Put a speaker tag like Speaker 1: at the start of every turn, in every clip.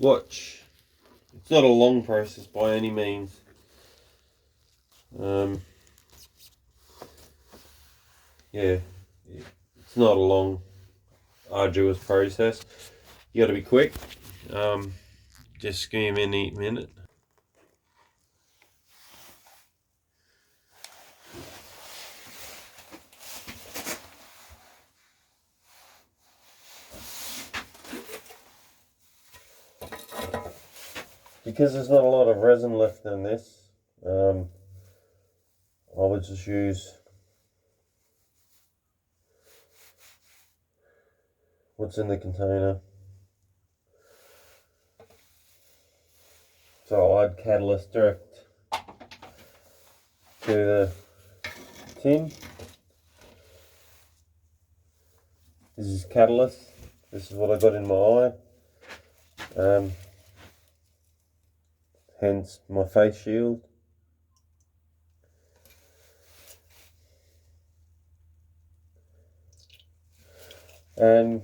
Speaker 1: watch. It's not a long process by any means. Yeah, it's not a long, arduous process. You got to be quick. Just give me a minute. Because there's not a lot of resin left in this, I would just use what's in the container. So I'll add catalyst direct to the tin. This is catalyst. This is what I got in my eye. Hence my face shield. And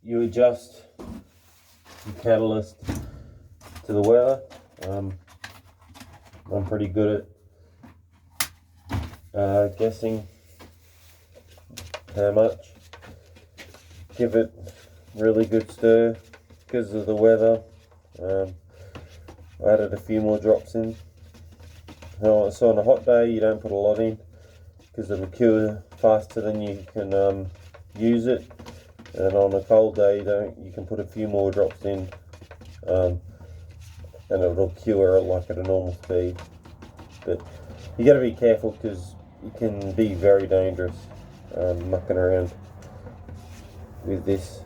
Speaker 1: you adjust the catalyst to the weather. I'm pretty good at guessing how much. Give it really good stir because of the weather. I added a few more drops in. So on a hot day you don't put a lot in because it'll cure faster than you can use it. And on a cold day you can put a few more drops in, and it'll cure like at a normal speed. But you got to be careful because it can be very dangerous mucking around with this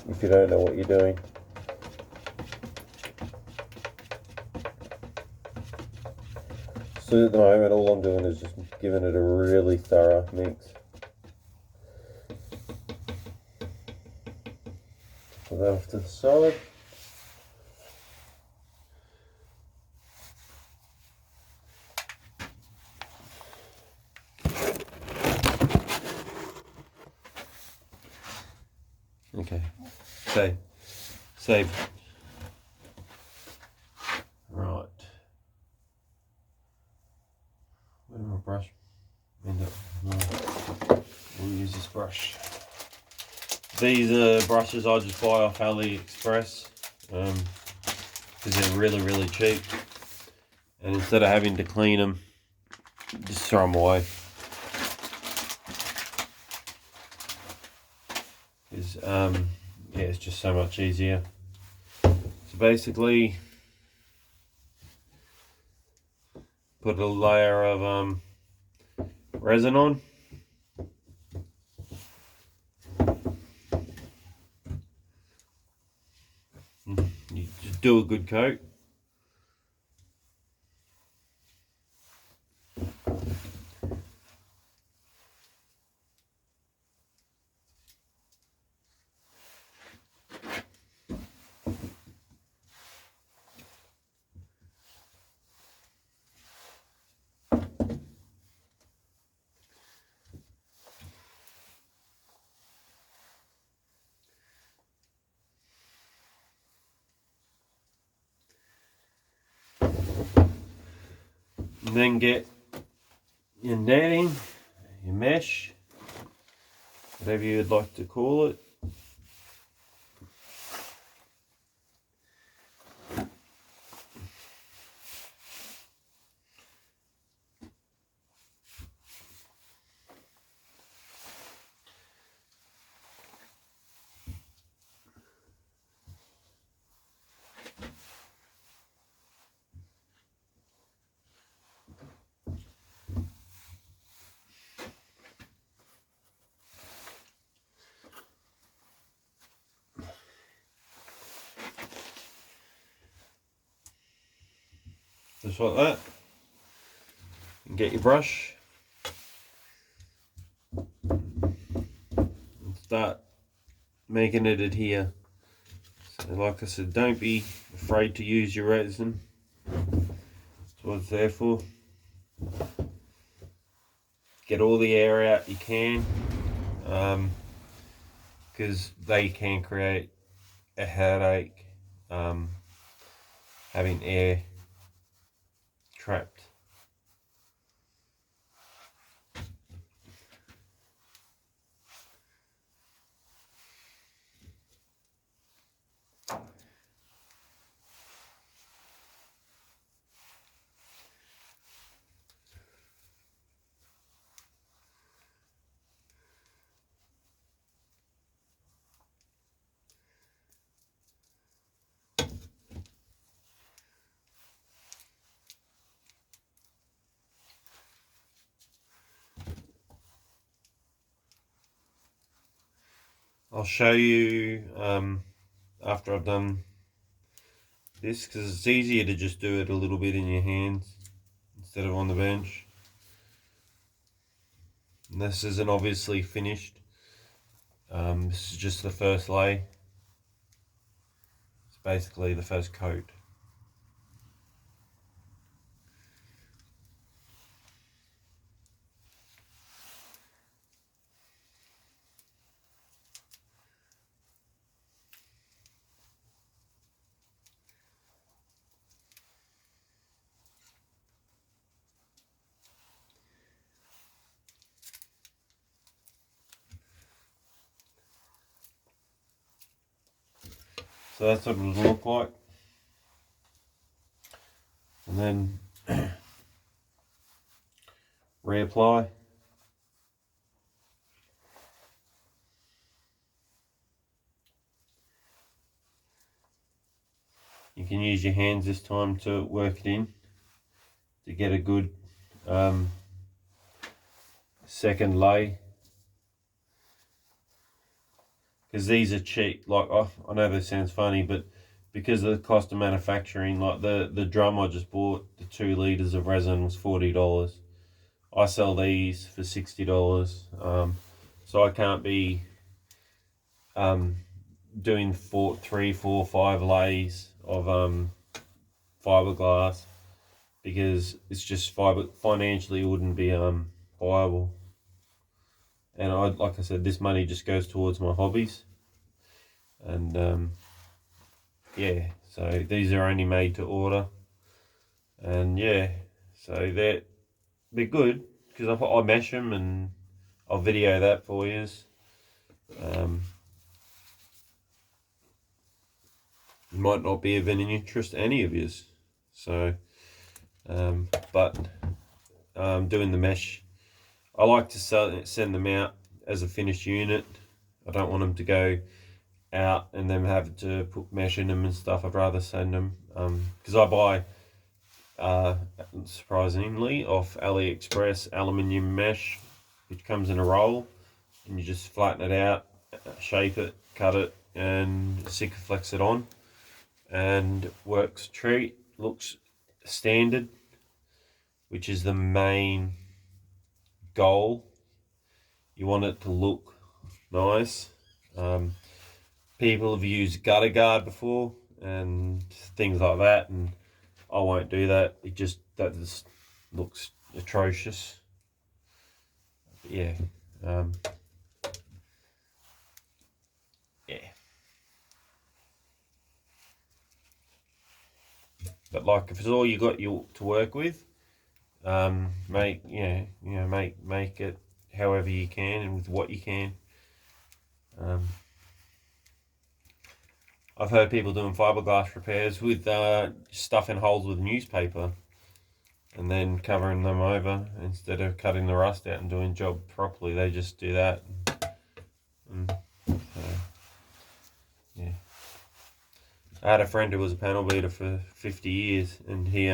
Speaker 1: if you don't know what you're doing. So at the moment all I'm doing is just giving it a really thorough mix. Put that off to the side. Okay, save. Right. Where's my brush? We'll use this brush. These are brushes I just buy off AliExpress because they're really cheap. And instead of having to clean them, just throw them away. Because yeah, it's just so much easier. So basically, put a layer of resin on. You just do a good coat. And then get your netting, your mesh, whatever you'd like to call it. Just like that. And get your brush and start making it adhere. So like I said, don't be afraid to use your resin. That's what it's there for. Get all the air out you can, because they can create a headache, having air trapped. I'll show you after I've done this, because it's easier to just do it a little bit in your hands instead of on the bench. And this isn't obviously finished. This is just the first lay. It's basically the first coat. So that's what it will look like. And then reapply. You can use your hands this time to work it in to get a good second lay. Because these are cheap. Like, I know this sounds funny, but because of the cost of manufacturing, like the drum I just bought, the 2 litres of resin was $40. I sell these for $60. So I can't be doing 3, 4, 5 lays of fiberglass, because it's just financially it wouldn't be viable. And like I said, this money just goes towards my hobbies. And yeah, so these are only made to order. And yeah, so they're good, because I mesh them and I'll video that for you. Might not be of any interest to any of you. So, but doing the mesh, I like to send them out as a finished unit. I don't want them to go out and then have to put mesh in them and stuff. I'd rather send them, because I buy, surprisingly, off AliExpress aluminium mesh, which comes in a roll, and you just flatten it out, shape it, cut it, and Sikaflex it on, and works a treat. Looks standard, which is the main goal. You want it to look nice. People have used gutter guard before and things like that, and I won't do that. That just looks atrocious. But yeah, yeah. But like, if it's all you got to work with, make it however you can and with what you can. I've heard people doing fiberglass repairs with stuffing holes with newspaper and then covering them over instead of cutting the rust out and doing the job properly. They just do that. Yeah. I had a friend who was a panel beater for 50 years, and he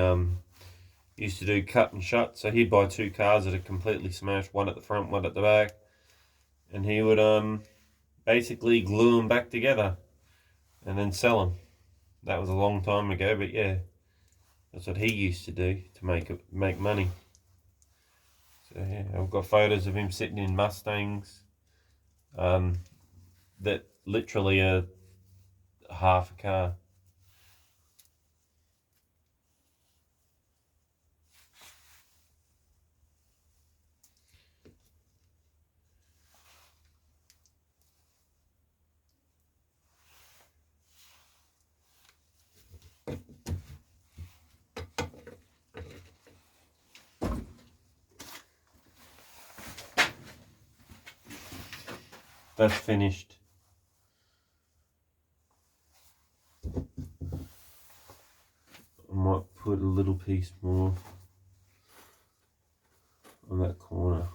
Speaker 1: used to do cut and shut. So he'd buy 2 cars that are completely smashed, one at the front, one at the back, and he would basically glue them back together and then sell them. That was a long time ago, but yeah, that's what he used to do to make money. So yeah, I've got photos of him sitting in Mustangs that literally are half a car. that's finished. I might put a little piece more on that corner.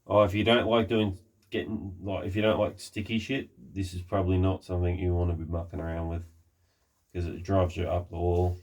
Speaker 1: Oh, if you don't like if you don't like sticky shit, this is probably not something you want to be mucking around with, because it drives you up the wall.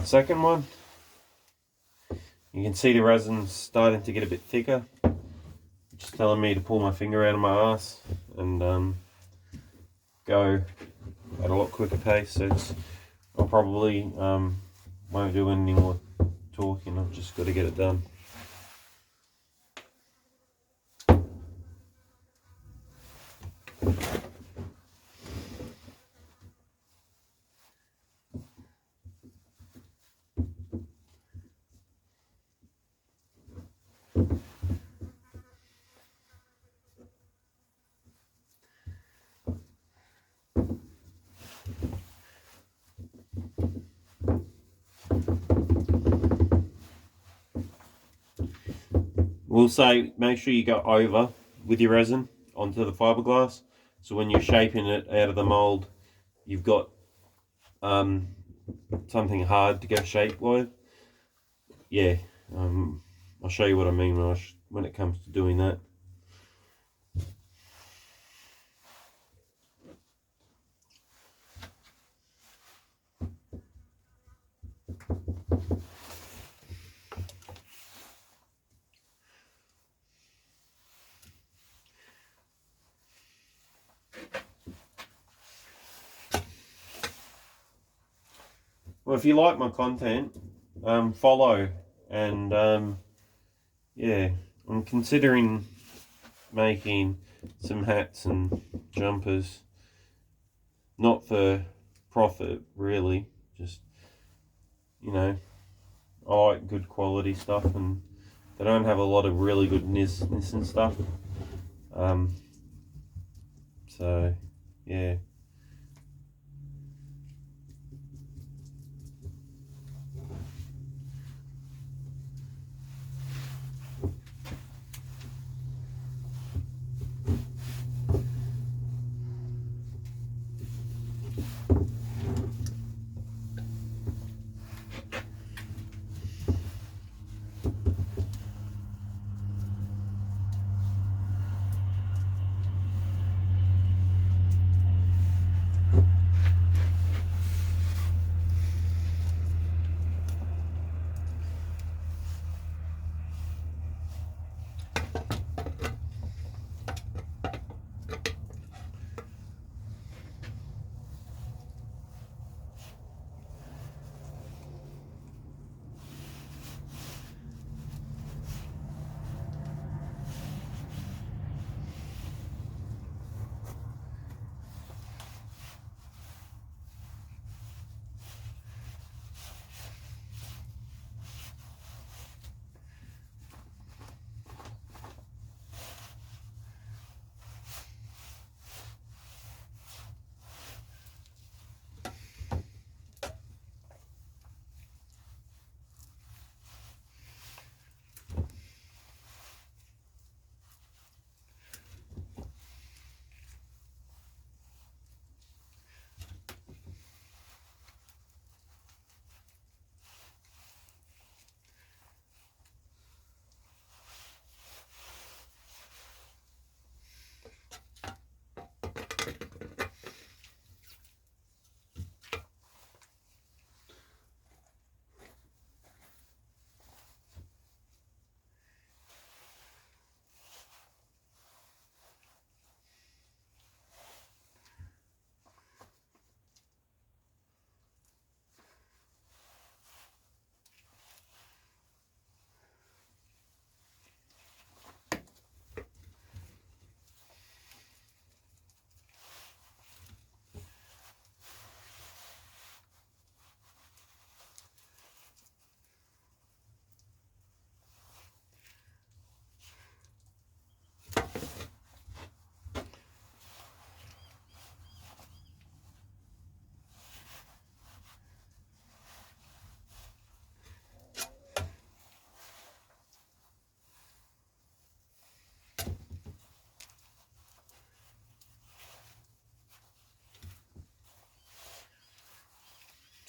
Speaker 1: Second one, you can see the resin starting to get a bit thicker, which is telling me to pull my finger out of my ass and go at a lot quicker pace. So I'll probably won't do any more talking. I've just got to get it done. We'll say make sure you go over with your resin onto the fiberglass, so when you're shaping it out of the mold, you've got something hard to go shape with. Yeah, I'll show you what I mean when it comes to doing that. Well, if you like my content, follow, and yeah, I'm considering making some hats and jumpers, not for profit really, just, you know, I like good quality stuff, and they don't have a lot of really good ness and stuff, so yeah.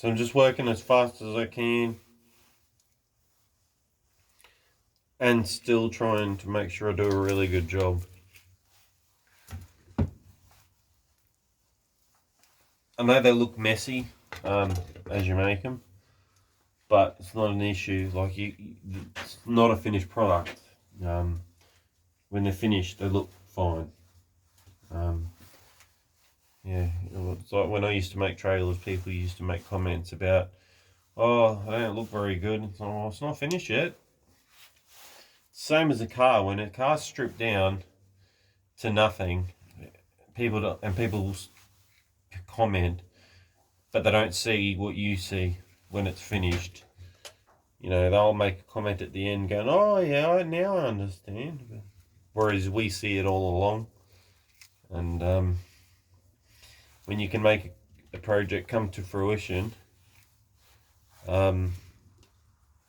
Speaker 1: So I'm just working as fast as I can and still trying to make sure I do a really good job. I know they look messy as you make them, but it's not an issue. Like it's not a finished product. When they're finished, they look fine. Yeah, it's like when I used to make trailers, people used to make comments about, oh, they don't look very good. It's like, well, it's not finished yet. Same as a car. When a car's stripped down to nothing, people comment, but they don't see what you see when it's finished. You know, they'll make a comment at the end going, oh yeah, now I understand. Whereas we see it all along. And when you can make a project come to fruition,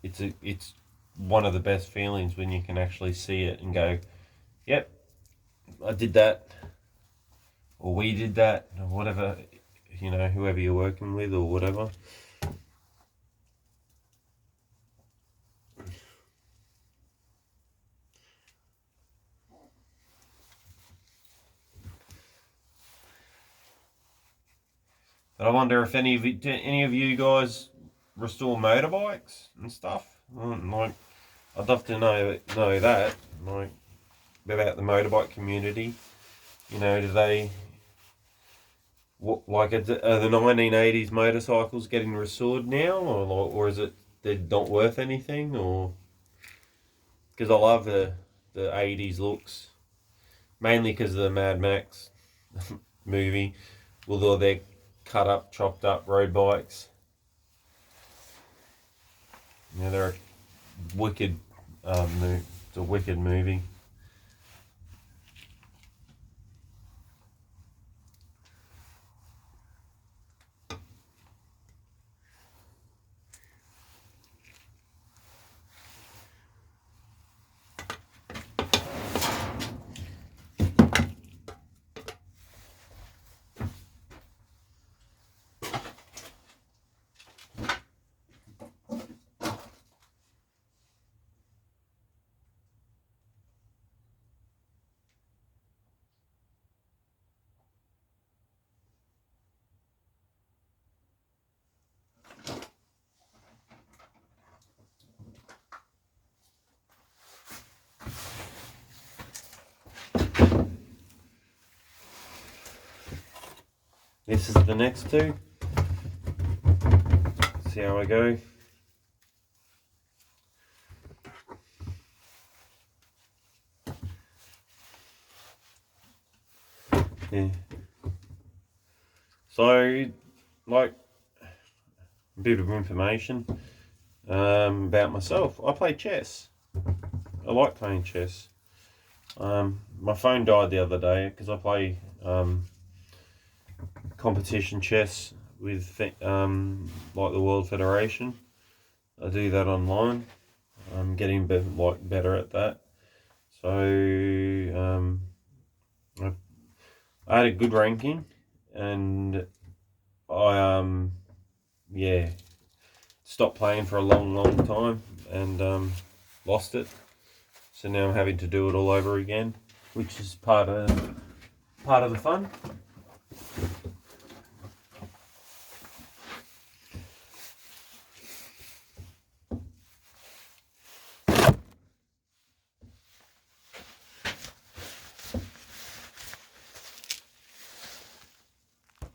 Speaker 1: it's one of the best feelings when you can actually see it and go, yep, I did that, or we did that, or whatever, you know, whoever you're working with or whatever. But I wonder if any of you guys restore motorbikes and stuff. Like, I'd love to know that, like, about the motorbike community. You know, do they, like, are the 1980s motorcycles getting restored now, or is it they're not worth anything, or because I love the 80s looks, mainly because of the Mad Max movie, with all their cut up, chopped up road bikes. You know, they're a wicked, it's a wicked movie. This is the next two. See how I go. Yeah. So, like, a bit of information about myself. I play chess. I like playing chess. My phone died the other day because I play competition chess with like the World Federation. I do that online. I'm getting better at that. So I had a good ranking, and I stopped playing for a long time and lost it. So now I'm having to do it all over again, which is part of the fun.